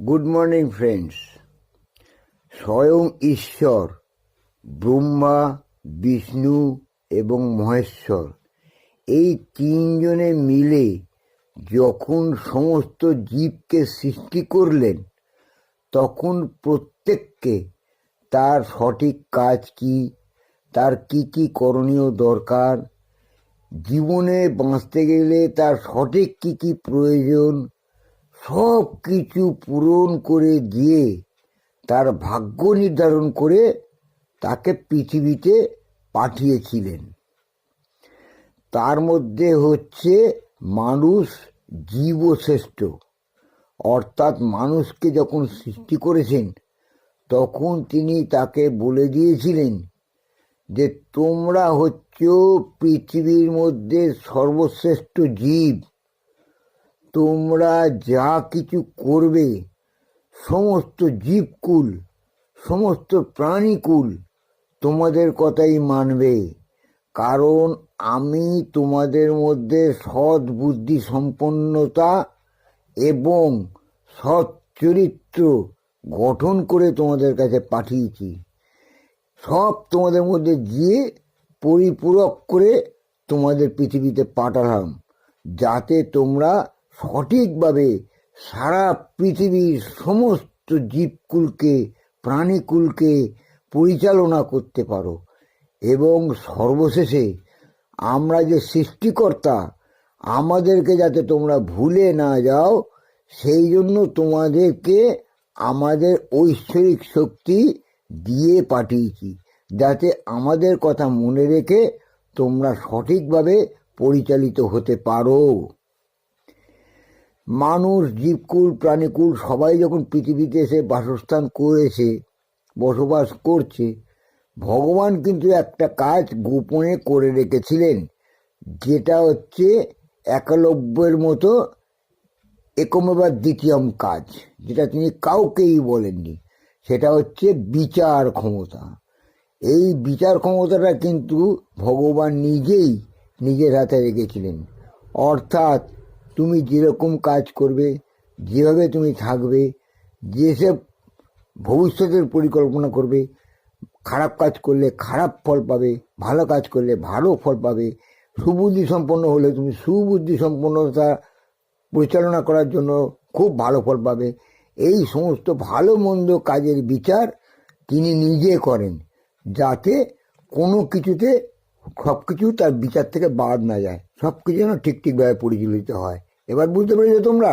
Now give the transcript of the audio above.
Good morning friends. স্বয়ং ঈশ্বর ব্রহ্মা, বিষ্ণু এবং মহেশ্বর এই তিনজনে মিলে যখন সমস্ত জীবকে সৃষ্টি করলেন, তখন প্রত্যেককে তার সঠিক কাজ কি, তার কি কি করণীয় দরকার, জীবনে বাঁচতে গেলে তার সঠিক কি কি প্রয়োজন, সব কিছু পূরণ করে দিয়ে তার ভাগ্য নির্ধারণ করে তাকে পৃথিবীতে পাঠিয়েছিলেন। তার মধ্যে হচ্ছে মানুষ জীবশ্রেষ্ঠ, অর্থাৎ মানুষকে যখন সৃষ্টি করেছেন তখন তিনি তাকে বলে দিয়েছিলেন যে তোমরা হচ্ছ পৃথিবীর মধ্যে সর্বশ্রেষ্ঠ জীব, তোমরা যা কিছু করবে সমস্ত জীবকুল, সমস্ত প্রাণীকুল তোমাদের কথাই মানবে, কারণ আমি তোমাদের মধ্যে সৎ বুদ্ধি সম্পন্নতা এবং সৎ চরিত্র গঠন করে তোমাদের কাছে পাঠিয়েছি। সব তোমাদের মধ্যে দিয়ে পরিপূরক করে তোমাদের পৃথিবীতে পাঠালাম, যাতে তোমরা সঠিকভাবে সারা পৃথিবীর সমস্ত জীবকুলকে, প্রাণীকুলকে পরিচালনা করতে পারো। এবং সর্বশেষে আমরা যে সৃষ্টিকর্তা, আমাদেরকে যাতে তোমরা ভুলে না যাও, সেই জন্য তোমাদেরকে আমাদের ঐশ্বরিক শক্তি দিয়ে পাঠিয়েছি, যাতে আমাদের কথা মনে রেখে তোমরা সঠিকভাবে পরিচালিত হতে পারো। মানুষ, জীবকুল, প্রাণীকুল সবাই যখন পৃথিবীতে এসে বাসস্থান করেছে, বসবাস করছে, ভগবান কিন্তু একটা কাজ গোপনে করে রেখেছিলেন, যেটা হচ্ছে একলব্যের মতো একমেবা দ্বিতীয়ম কাজ, যেটা তিনি কাউকেই বলেননি। সেটা হচ্ছে বিচার ক্ষমতা। এই বিচার ক্ষমতাটা কিন্তু ভগবান নিজেই নিজের হাতে রেখেছিলেন। অর্থাৎ তুমি যেরকম কাজ করবে, যেভাবে তুমি থাকবে, যেসব ভবিষ্যতের পরিকল্পনা করবে, খারাপ কাজ করলে খারাপ ফল পাবে, ভালো কাজ করলে ভালো ফল পাবে। সুবুদ্ধি সম্পন্ন হলে তুমি সুবুদ্ধি সম্পন্নতা পরিচালনা করার জন্য খুব ভালো ফল পাবে। এই সমস্ত ভালো মন্দ কাজের বিচার তিনি নিজে করেন, যাতে কোনো কিছুতে সব কিছু তার বিচার থেকে বাদ না যায়, সব কিছু যেন ঠিক ঠিকভাবে পরিচালিত হয়। এবার বুঝতে পেরেছো তোমরা?